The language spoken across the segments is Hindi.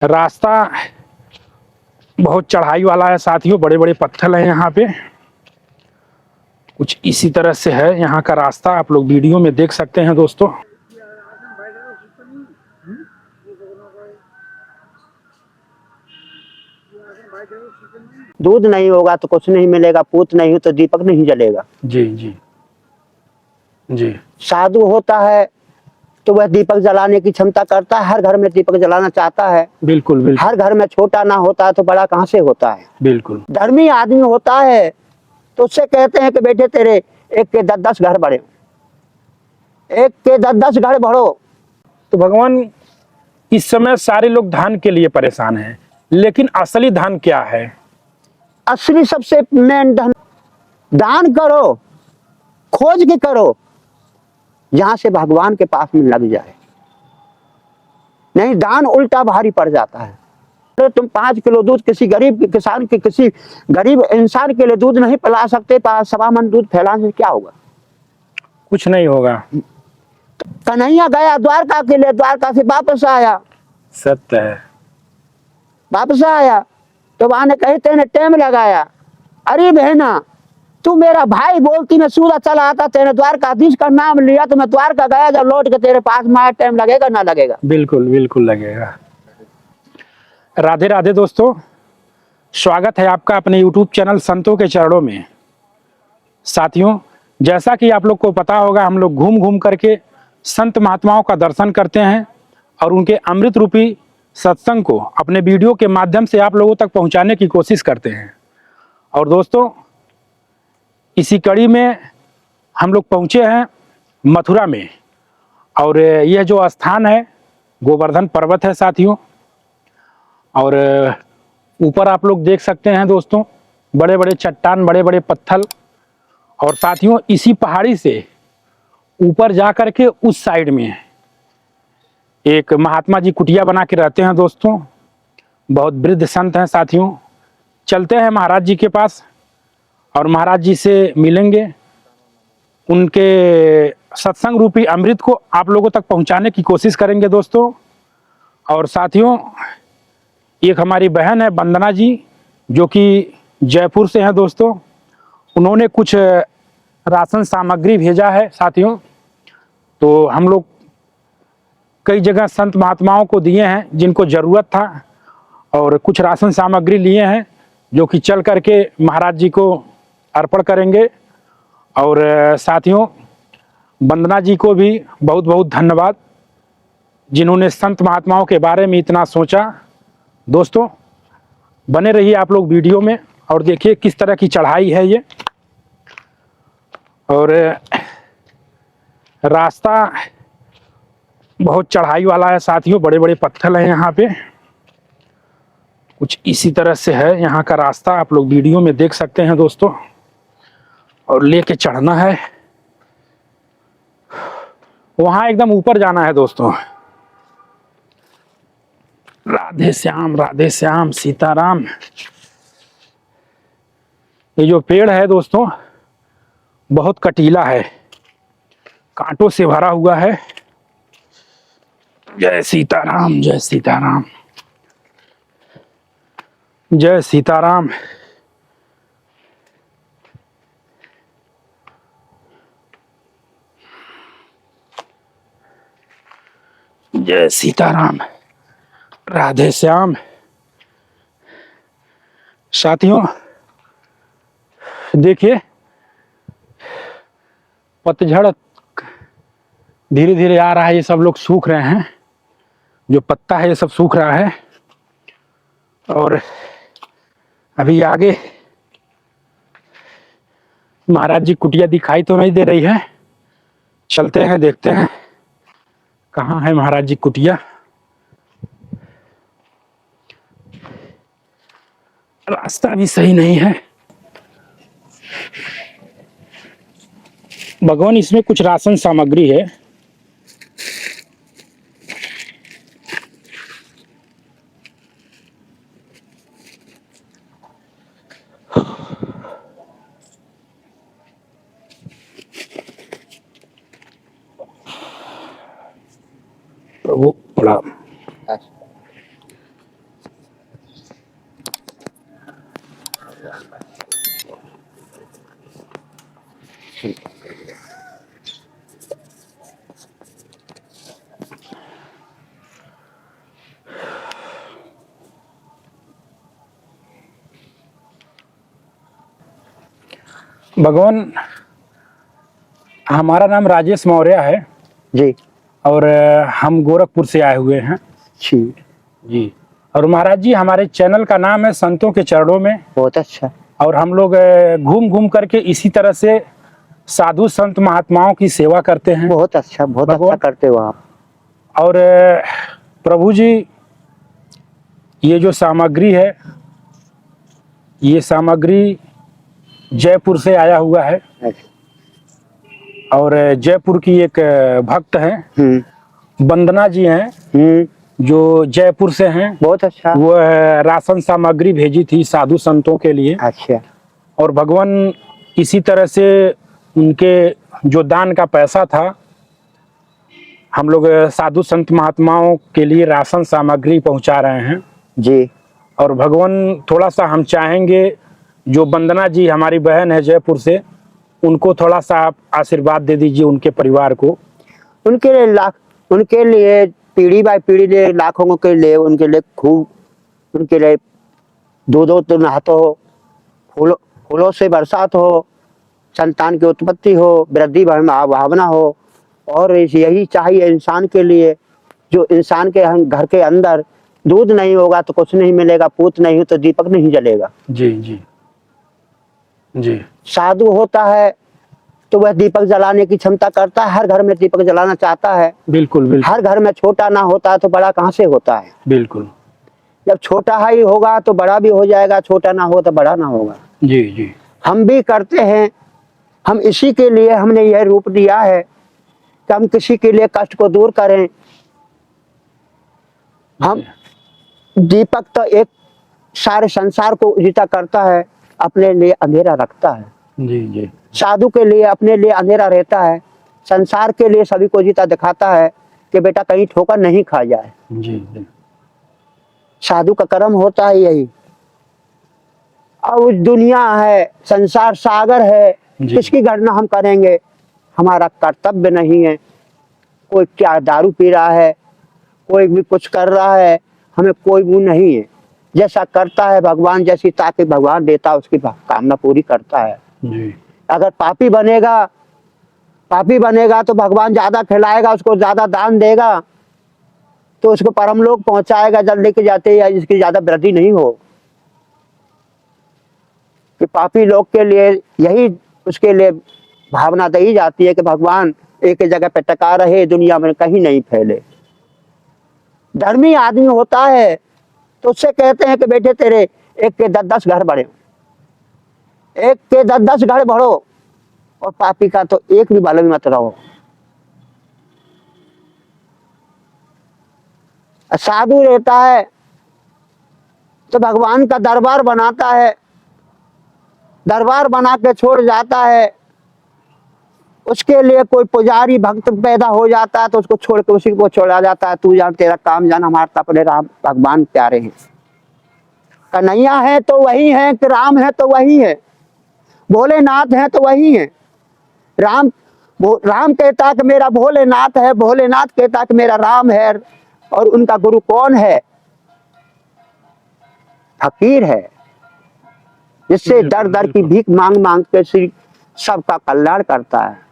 रास्ता बहुत चढ़ाई वाला है साथियों, बड़े बड़े पत्थर हैं यहाँ पे। कुछ इसी तरह से है यहाँ का रास्ता, आप लोग वीडियो में देख सकते हैं दोस्तों। दूध नहीं होगा तो कुछ नहीं मिलेगा, पूत नहीं हो तो दीपक नहीं जलेगा। जी जी जी। साधु होता है तो वह दीपक जलाने की क्षमता करता है, हर घर में दीपक जलाना चाहता है। बिल्कुल बिल्कुल। हर घर में छोटा ना होता है तो बड़ा कहाँ से होता है। बिल्कुल। धर्मी आदमी होता है तो उससे कहते हैं कि बेटे तेरे एक के 10-10 घर बढ़े, एक के 10-10 घर बढ़ो। तो भगवान, इस समय सारे लोग धान के लिए परेशान हैं, लेकिन असली धान क्या है? असली सबसे मेन धन दान करो, खोज के करो, जहां से भगवान के पास में लग जाए। नहीं दान उल्टा भारी पड़ जाता है। तो तुम 5 किलो दूध किसी गरीब किसान के, किसी गरीब इंसान के लिए दूध नहीं पिला सकते, 1.25 मन दूध फैलाने से क्या होगा? कुछ नहीं होगा। कन्हैया गया द्वारका के लिए, द्वारका से वापस आया, सत्य है। वापस आया तो वहां ने कही तेने टाइम लगाया। अरे बहना तू मेरा भाई बोलती, मैं सूदा चला आता, तेरे द्वारकाधीश का नाम लिया तो मैं द्वारका गया, जब लौट के तेरे पास में आया, टाइम लगेगा ना लगेगा? बिल्कुल बिल्कुल लगेगा। राधे राधे दोस्तों, स्वागत है आपका अपने YouTube चैनल संतों के चरणों में। साथियों, जैसा कि आप लोग को पता होगा, हम लोग घूम घूम करके संत महात्माओं का दर्शन करते हैं और उनके अमृत रूपी सत्संग को अपने वीडियो के माध्यम से आप लोगों तक पहुंचाने की कोशिश करते हैं। और दोस्तों, इसी कड़ी में हम लोग पहुंचे हैं मथुरा में, और यह जो स्थान है गोवर्धन पर्वत है साथियों। और ऊपर आप लोग देख सकते हैं दोस्तों, बड़े बड़े चट्टान, बड़े बड़े पत्थर। और साथियों, इसी पहाड़ी से ऊपर जा कर के उस साइड में एक महात्मा जी कुटिया बना के रहते हैं दोस्तों। बहुत वृद्ध संत हैं साथियों। चलते हैं महाराज जी के पास और महाराज जी से मिलेंगे, उनके सत्संग रूपी अमृत को आप लोगों तक पहुंचाने की कोशिश करेंगे दोस्तों। और साथियों, एक हमारी बहन है वंदना जी, जो कि जयपुर से हैं दोस्तों। उन्होंने कुछ राशन सामग्री भेजा है साथियों। तो हम लोग कई जगह संत महात्माओं को दिए हैं जिनको ज़रूरत था, और कुछ राशन सामग्री लिए हैं जो कि चल करके महाराज जी को अर्पण करेंगे। और साथियों, वंदना जी को भी बहुत बहुत धन्यवाद, जिन्होंने संत महात्माओं के बारे में इतना सोचा। दोस्तों, बने रहिए आप लोग वीडियो में और देखिए किस तरह की चढ़ाई है ये। और रास्ता बहुत चढ़ाई वाला है साथियों, बड़े बड़े पत्थर हैं यहाँ पे। कुछ इसी तरह से है यहाँ का रास्ता, आप लोग वीडियो में देख सकते हैं दोस्तों। और लेके चढ़ना है, वहाँ एकदम ऊपर जाना है दोस्तों। राधे श्याम सीताराम। ये जो पेड़ है दोस्तों बहुत कटीला है, कांटों से भरा हुआ है। जय सीताराम, जय सीताराम, जय सीताराम। जय सीताराम, राधे श्याम। साथियों देखिए, पतझड़ धीरे धीरे आ रहा है, ये सब लोग सूख रहे हैं, जो पत्ता है ये सब सूख रहा है। और अभी आगे महाराज जी कुटिया दिखाई तो नहीं दे रही है, चलते हैं देखते हैं कहाँ है महाराज जी कुटिया। रास्ता भी सही नहीं है भगवान, इसमें कुछ राशन सामग्री है। प्रभु प्रणाम। भगवान, हमारा नाम राजेश मौर्य है जी और हम गोरखपुर से आए हुए हैं जी। जी। और महाराज जी, हमारे चैनल का नाम है संतों के चरणों में। बहुत अच्छा। और हम लोग घूम घूम करके इसी तरह से साधु संत महात्माओं की सेवा करते हैं। बहुत अच्छा, बहुत अच्छा करते हो आप। और प्रभु जी, ये जो सामग्री है, ये सामग्री जयपुर से आया हुआ है। और जयपुर की एक भक्त हैं, वंदना जी हैं, जो जयपुर से हैं। बहुत अच्छा। वो राशन सामग्री भेजी थी साधु संतों के लिए। अच्छा। और भगवान, इसी तरह से उनके जो दान का पैसा था, हम लोग साधु संत महात्माओं के लिए राशन सामग्री पहुंचा रहे हैं जी। और भगवान, थोड़ा सा हम चाहेंगे, जो वंदना जी हमारी बहन है जयपुर से, उनको थोड़ा सा आप आशीर्वाद दे दीजिए, उनके परिवार को। उनके लिए पीढ़ी बाय पीढ़ी लाखों के लिए, उनके लिए खूब, उनके लिए दो तो नहातो हो, फूलों से बरसात हो, संतान की उत्पत्ति हो, वृद्धि भावना हो। और यही चाहिए इंसान के लिए। जो इंसान के घर के अंदर दूध नहीं होगा तो कुछ नहीं मिलेगा, पूत नहीं हो तो दीपक नहीं जलेगा। जी जी जी। साधु होता है तो वह दीपक जलाने की क्षमता करता है, हर घर में दीपक जलाना चाहता है। बिल्कुल बिल्कुल। हर घर में छोटा ना होता है तो बड़ा कहाँ से होता है। बिल्कुल। जब छोटा ही होगा तो बड़ा भी हो जाएगा, छोटा ना हो तो बड़ा ना होगा। जी जी। हम भी करते हैं। हम इसी के लिए हमने यह रूप दिया है कि हम किसी के लिए कष्ट को दूर करें। हम दीपक तो एक सारे संसार को उजिता करता है, अपने लिए अंधेरा रखता है। जी जी। साधु के लिए अपने लिए अंधेरा रहता है, संसार के लिए सभी को जीता दिखाता है कि बेटा कहीं ठोकर नहीं खा जाए। जी जी। साधु का कर्म होता है यही। और दुनिया है, संसार सागर है, किसकी गणना हम करेंगे। हमारा कर्तव्य नहीं है। कोई क्या दारू पी रहा है, कोई भी कुछ कर रहा है, हमें कोई वो नहीं है। जैसा करता है भगवान, जैसी ताकत भगवान देता है, उसकी कामना पूरी करता है। जी। अगर पापी बनेगा तो भगवान ज्यादा खिलाएगा, उसको ज्यादा दान देगा, तो उसको परमलोक पहुंचाएगा जल्दी के जाते, या जिसकी ज्यादा वृद्धि नहीं हो। कि पापी लोग के लिए यही उसके लिए भावना दी जाती है कि भगवान एक ही जगह पे टका रहे, दुनिया में कहीं नहीं फैले। धर्मी आदमी होता है तो उससे कहते हैं कि बेटे तेरे एक के 10-10 घर बढ़े, एक के 10-10 घर बढ़ो, और पापी का तो एक भी बाल भी मत रहो। साधु रहता है तो भगवान का दरबार बनाता है, दरबार बना के छोड़ जाता है। उसके लिए कोई पुजारी भक्त पैदा हो जाता है तो उसको छोड़ के उसी को छोड़ा जाता है। तू जान, तेरा काम जान, हमारे तो अपने राम भगवान प्यारे हैं। कन्हैया है तो वही है, कि राम है तो वही है, भोलेनाथ है तो वही है। राम कहता है कि मेरा भोलेनाथ है, भोलेनाथ कहता है कि मेरा राम है। और उनका गुरु कौन है? फकीर है, जिससे दर दर की भीख मांग मांग के सबका कल्याण करता है।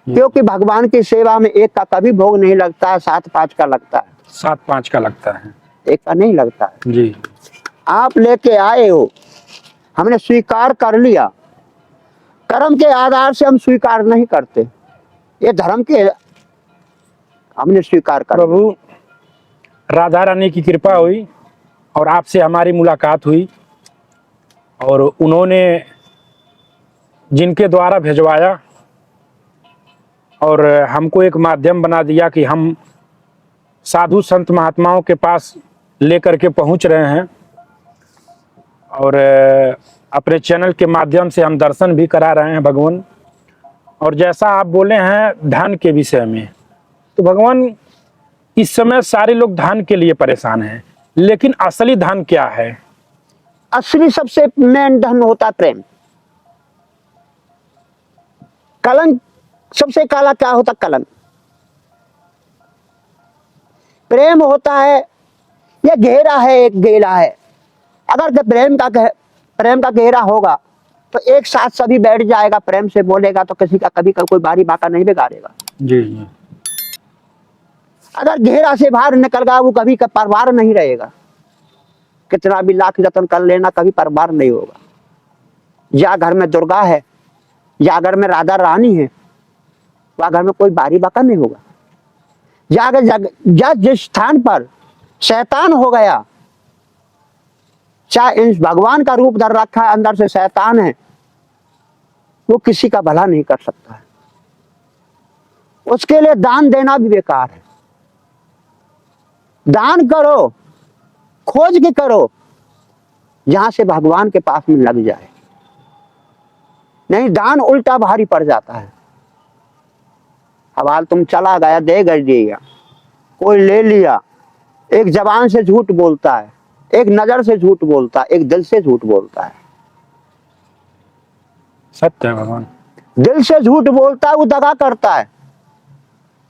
क्योंकि भगवान की सेवा में एक का कभी भोग नहीं लगता है, 7-5 का लगता है। 7-5 का लगता है, एक का नहीं लगता है। जी। आप लेके आए हो, हमने स्वीकार कर लिया। कर्म के आधार से हम स्वीकार नहीं करते, ये धर्म के हमने स्वीकार कर। प्रभु, राधा रानी की कृपा हुई और आपसे हमारी मुलाकात हुई, और उन्होंने जिनके द्वारा भिजवाया और हमको एक माध्यम बना दिया कि हम साधु संत महात्माओं के पास लेकर के पहुंच रहे हैं। और अपने चैनल के माध्यम से हम दर्शन भी करा रहे हैं भगवान। और जैसा आप बोले हैं धन के विषय में, तो भगवान, इस समय सारे लोग धन के लिए परेशान हैं, लेकिन असली धन क्या है? असली सबसे मेन धन होता प्रेम। कलंक सबसे काला क्या होता? कलंक। प्रेम होता है, ये गहरा है, एक गहरा है। अगर प्रेम का गहरा होगा तो एक साथ सभी बैठ जाएगा, प्रेम से बोलेगा तो किसी का कभी कोई बारी बाका नहीं बिगाड़ेगा। जी जी। अगर घेरा से बाहर निकल गया वो कभी का परिवार नहीं रहेगा। कितना भी लाख जतन कर लेना, कभी परिवार नहीं होगा। या घर में दुर्गा है, या घर में राधा रानी है, वह घर में कोई बारी बाका नहीं होगा। या जिस स्थान पर शैतान हो गया, चाहे भगवान का रूप धर रखा है, अंदर से शैतान है, वो किसी का भला नहीं कर सकता है। उसके लिए दान देना भी बेकार है। दान करो, खोज के करो, जहां से भगवान के पास में लग जाए। नहीं, दान उल्टा भारी पड़ जाता है। हवाल तुम चला गया, दे दिया, कोई ले लिया। एक जबान से झूठ बोलता है, एक नजर से झूठ बोलता है, एक दिल से झूठ बोलता है। सत्य है भगवान। दिल से झूठ बोलता है वो दगा करता है,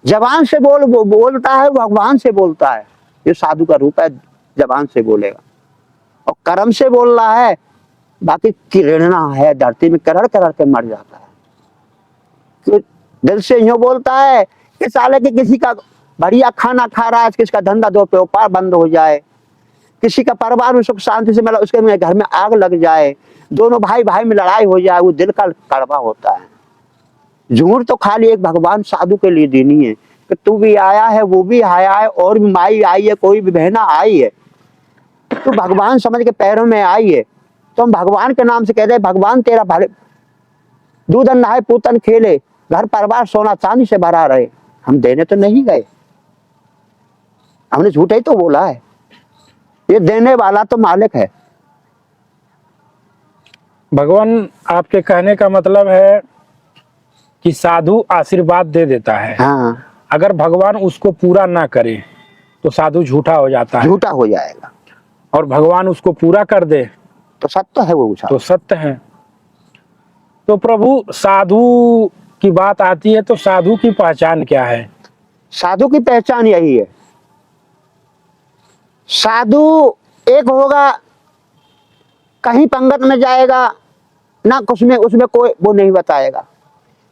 जबान से बोलता है भगवान से बोलता है। ये साधु का रूप है, जबान से बोलेगा। और कर्म से बोल रहा है, बाकी किरणा है, धरती में करड़ करड़ के मर जाता है। तो दिल से यूं बोलता है कि साले के किसी का बढ़िया खाना खा रहा है, किसका धंधा दो व्यापार बंद हो जाए, किसी का परिवार में सुख शांति से मिला, उसके घर में आग लग जाए, दोनों भाई भाई में लड़ाई हो जाए, वो दिल का कड़वा होता है। झूठ तो खाली एक भगवान साधु के लिए देनी है कि तू भी आया है, वो भी आया है, और भी माई आई है, कोई भी बहना आई है, तू भगवान समझ के पैरों में आई है, तो हम भगवान के नाम से कह दे, भगवान तेरा भले दूधन नहाए पूतन खेले, घर परिवार सोना चांदी से भरा रहे। हम देने तो नहीं गए, हमने झूठा ही तो बोला है। ये देने वाला तो मालिक है। भगवान, आपके कहने का मतलब है कि साधु आशीर्वाद दे देता है, हाँ, अगर भगवान उसको पूरा ना करे तो साधु झूठा हो जाता है, झूठा हो जाएगा। और भगवान उसको पूरा कर दे तो सत्य है वो, तो सत्य है। तो प्रभु, साधु की बात आती है तो साधु की पहचान क्या है? साधु की पहचान यही है। साधु एक होगा, कहीं पंगत में जाएगा ना, कुछ में उसमें कोई वो नहीं बताएगा,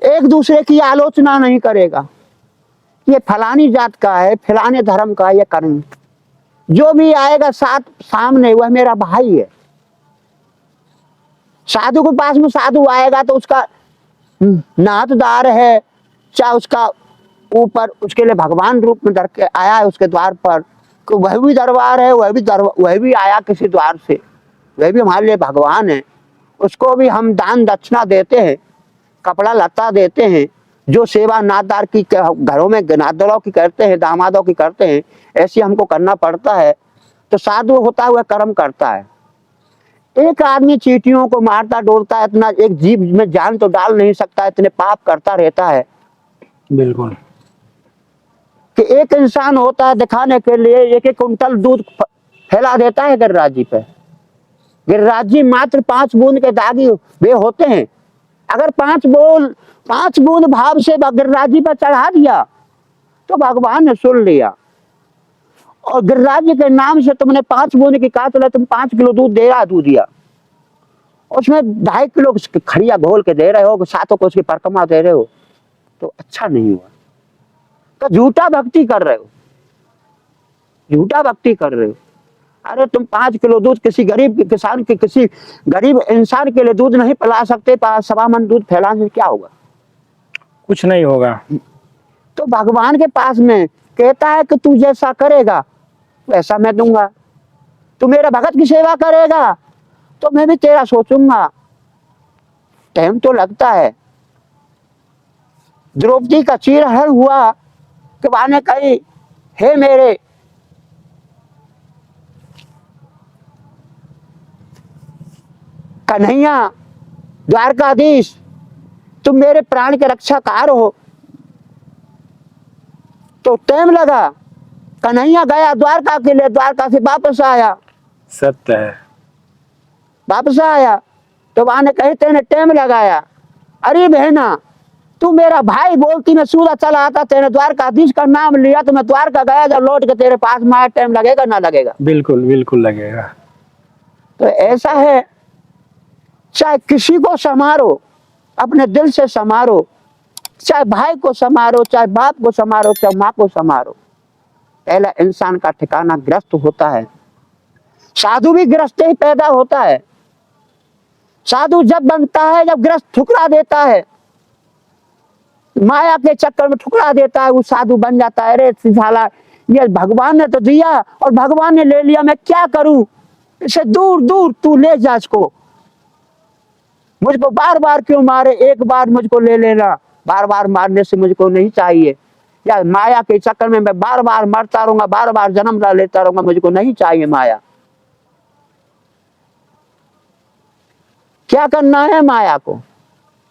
एक दूसरे की आलोचना नहीं करेगा, ये फलानी जात का है, फलाने धर्म का है, ये कर्म, जो भी आएगा साथ सामने वह मेरा भाई है। साधु के पास में साधु आएगा तो उसका नातदार है, चाहे उसका ऊपर उसके लिए भगवान रूप में धर के आया है उसके द्वार पर, तो वह भी दरबार है, वह भी आया किसी द्वार से, वह भी हमारे लिए भगवान है। उसको भी हम दान दक्षिणा देते हैं, कपड़ा लत्ता देते हैं, जो सेवा नातदार की घरों में नातदारों की करते हैं, दामादों की करते हैं, ऐसी हमको करना पड़ता है। तो साधु होता हुआ कर्म करता है। एक आदमी चींटियों को मारता डोलता है, इतना एक जीव में जान तो डाल नहीं सकता, इतने पाप करता रहता है। बिल्कुल। कि एक इंसान होता है दिखाने के लिए 1-1 कुंटल दूध फैला देता है गिरिराज जी पे। गिरिराज जी मात्र 5 बूंद के दागी वे होते हैं। अगर 5 बूंद भाव से गिरिराज जी पर चढ़ा दिया तो भगवान ने सुन लिया, और गिरिराज जी के नाम से तुमने 5 बूंद की कहा, तो तुम 5 किलो दूध दे रहा, दूध दिया, उसमें 2.5 किलो खड़िया घोल के दे रहे हो, सातों को उसकी परिक्रमा दे रहे हो, तो अच्छा नहीं हुआ। तो झूठा भक्ति कर रहे हो, झूठा भक्ति कर रहे हो। अरे तुम 5 किलो दूध किसी गरीब किसान के, किसी गरीब इंसान के लिए दूध नहीं पिला सकते, 1.25 मन दूध फैलाने से क्या होगा? कुछ नहीं होगा। तो भगवान के पास में कहता है कि तू जैसा करेगा वैसा मैं दूंगा, तू मेरा भगत की सेवा करेगा तो मैं भी तेरा सोचूंगा। टाइम तो लगता है। द्रौपदी का चीरहरण हुआ कि वहां ने कही, हे मेरे कन्हैया द्वारकाधीश, तुम मेरे प्राण के रक्षाकार हो। तो टाइम लगा, कन्हैया गया द्वारका के लिए, द्वारका से वापस आया, सत्य है। वापस आया तो वहां ने कहे तेने टाइम लगाया। अरे बहना, तू मेरा भाई बोलती, मैं सूरत चला आता, तेरे द्वारकाधीश का नाम लिया तो मैं द्वारका गया, जब लौट के तेरे पास में टाइम लगेगा ना लगेगा? बिल्कुल बिल्कुल लगेगा। तो ऐसा है, चाहे किसी को संवारो, अपने दिल से संवारो, चाहे भाई को संवारो, चाहे बाप को संवारो, चाहे माँ को संवारो। पहला इंसान का ठिकाना ग्रस्त होता है। साधु भी ग्रस्त ही पैदा होता है। साधु जब बनता है जब ग्रस्त ठुकरा देता है, माया के चक्कर में ठुकरा देता है, वो साधु बन जाता है। अरे साला, ये भगवान ने तो दिया और भगवान ने ले लिया, मैं क्या करूं, इसे दूर दूर तू ले जा इसको, मुझको बार बार क्यों मारे, एक बार मुझको ले लेना, बार बार मारने से मुझको नहीं चाहिए। या माया के चक्कर में मैं बार बार मरता रहूंगा, बार बार जन्म ला लेता रहूंगा, मुझको नहीं चाहिए माया। क्या करना है माया को,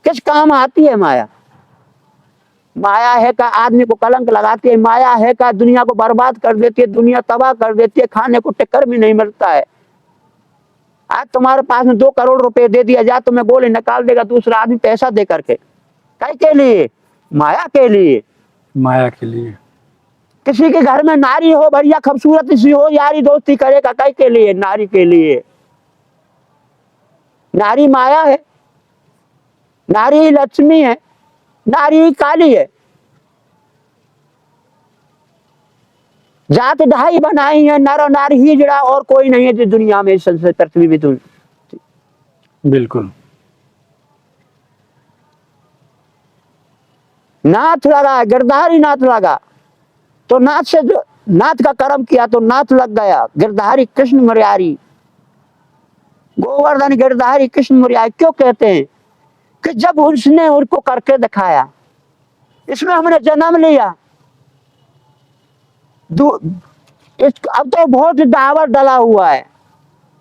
किस काम आती है माया? माया है का आदमी को कलंक लगाती है, माया है का दुनिया को बर्बाद कर देती है, दुनिया तबाह कर देती है, खाने को टिक्कर भी नहीं मिलता है। आज तुम्हारे पास में 2 करोड़ रुपए दे दिया जाए, तुम्हें गोली निकाल देगा दूसरा आदमी पैसा दे करके। कई के लिए? माया के लिए, माया के लिए। किसी के घर में नारी हो, बढ़िया खूबसूरत सी हो, यारी दोस्ती करेगा, कई के लिए? नारी के लिए। नारी माया है, नारी लक्ष्मी है, नारी काली है। जात ढाई बनाई है, नर और नारी ही जड़ा, और कोई नहीं है दुनिया में, संसार पृथ्वी में। तुम बिल्कुल। नाथ लगा, गिरधारी नाथ लगा, तो नाथ से जो नाथ का कर्म किया तो नाथ लग गया। गिरधारी कृष्ण मुरारी, गोवर्धन गिरधारी कृष्ण मुरारी क्यों कहते हैं? कि जब उसने उनको करके दिखाया, इसमें हमने जन्म लिया। अब तो बहुत दावर डला हुआ है,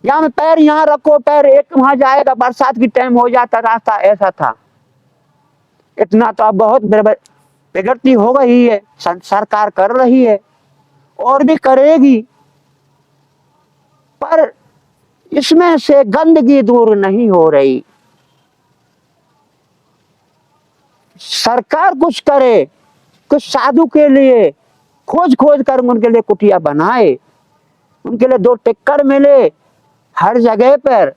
यहाँ में पैर यहाँ रखो, पैर एक वहां जाएगा, बरसात की टाइम हो जाता, रास्ता ऐसा था। इतना तो अब बहुत प्रगति हो गई है, सरकार कर रही है और भी करेगी, पर इसमें से गंदगी दूर नहीं हो रही। सरकार कुछ करे, कुछ साधु के लिए खोज खोज कर उनके लिए कुटिया बनाए, उनके लिए 2 टिक्कर मिले हर जगह पर,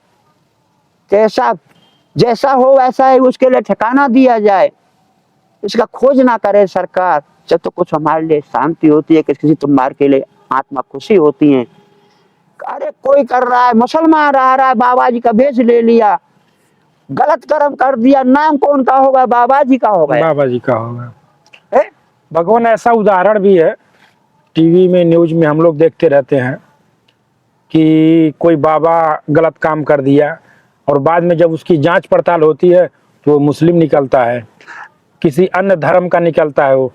कैसा जैसा हो वैसा है उसके लिए ठिकाना दिया जाए। इसका खोज ना करे सरकार, जब तो कुछ हमारे लिए शांति होती है, किसी तुम्हार के लिए आत्मा खुशी होती है। अरे कोई कर रहा है, मुसलमान रहा है, बाबा जी का भेष ले लिया, गलत कर्म कर दिया, नाम कौन का होगा? बाबा जी का होगा, बाबा जी का होगा। भगवान, ऐसा उदाहरण भी है, टीवी में न्यूज में हम लोग देखते रहते हैं कि कोई बाबा गलत काम कर दिया और बाद में जब उसकी जांच पड़ताल होती है तो वो मुस्लिम निकलता है, किसी अन्य धर्म का निकलता है वो,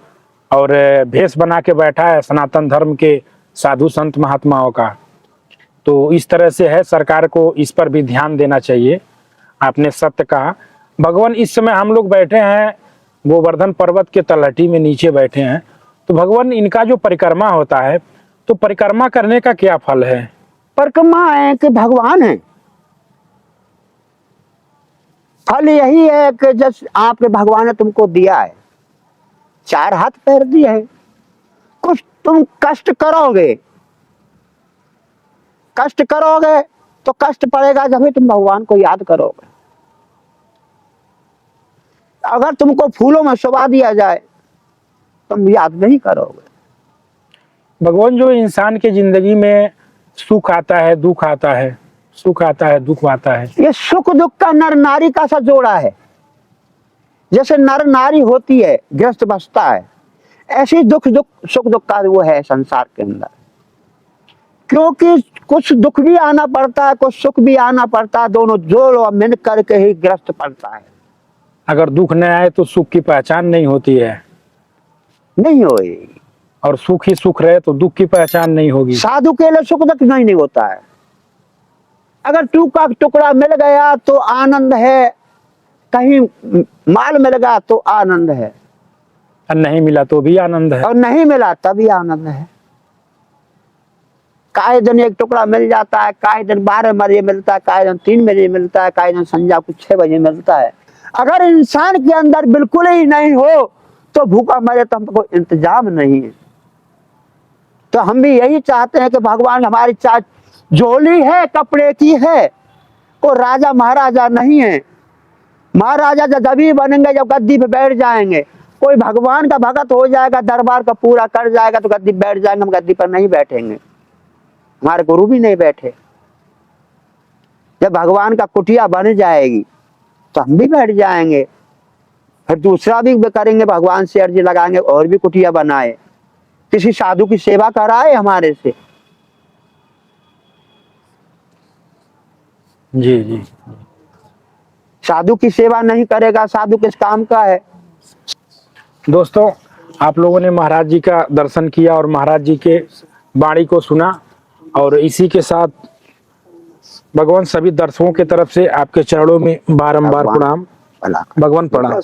और भेष बना के बैठा है सनातन धर्म के साधु संत महात्माओं का। तो इस तरह से है, सरकार को इस पर भी ध्यान देना चाहिए। आपने सत्य कहा। भगवान, इस समय हम लोग बैठे हैं गोवर्धन पर्वत के तलहटी में, नीचे बैठे हैं, तो भगवान इनका जो परिक्रमा होता है, तो परिक्रमा करने का क्या फल है? परिक्रमा है कि भगवान है। फल यही है कि जब आपके भगवान ने तुमको दिया है, 4 हाथ पैर दिए हैं, कुछ तुम कष्ट करोगे, कष्ट करोगे तो कष्ट पड़ेगा जब ही तुम भगवान को याद करोगे। अगर तुमको फूलों में शोभा दिया जाए तुम याद नहीं करोगे। भगवान, जो इंसान के जिंदगी में सुख आता है, दुख आता है, सुख आता है, दुख आता है, ये सुख दुख का नर नारी का सा जोड़ा है। जैसे नर नारी होती है, गृहस्थ बसता है, ऐसे दुख दुख सुख दुख का वो है संसार के अंदर। क्योंकि कुछ दुख भी आना पड़ता है, कुछ सुख भी आना पड़ता है, दोनों जोड़ मिल करके ही ग्रस्त पड़ता है। अगर दुख न आए तो सुख की पहचान नहीं होती है, नहीं होगी, और सुख ही सुख रहे तो दुख की पहचान नहीं होगी। साधु के लिए सुख दुख नहीं होता है। अगर टू का टुकड़ा मिल गया तो आनंद है, कहीं माल मिल गया तो आनंद है, और नहीं मिला तो भी आनंद है, और नहीं मिला तभी आनंद है। काहे दिन एक टुकड़ा मिल जाता है, काहे दिन 12 बजे मिलता है, काहे दिन 3 बजे मिलता है, काहे दिन संध्या को 6 बजे मिलता है। अगर इंसान के अंदर बिल्कुल ही नहीं हो तो भूखा मरे तो हमको इंतजाम नहीं है। तो हम भी यही चाहते हैं कि भगवान हमारी झोली है कपड़े की है, को राजा महाराजा नहीं है। महाराजा जब तभी बनेंगे जब गद्दी पे बैठ जाएंगे। कोई भगवान का भगत हो जाएगा, दरबार का पूरा कर जाएगा तो गद्दी बैठ जाएंगे, हम गद्दी पर नहीं बैठेंगे, हमारे गुरु भी नहीं बैठे। जब भगवान का कुटिया बन जाएगी तो हम भी बैठ जाएंगे, फिर दूसरा भी करेंगे, भगवान से अर्जी लगाएंगे और भी कुटिया बनाए, किसी साधु की सेवा कराए हमारे से। जी जी। साधु की सेवा नहीं करेगा, साधु किस काम का है। दोस्तों, आप लोगों ने महाराज जी का दर्शन किया और महाराज जी के वाणी को सुना, और इसी के साथ भगवान सभी दर्शकों के तरफ से आपके चरणों में बारंबार प्रणाम। भगवान प्रणाम।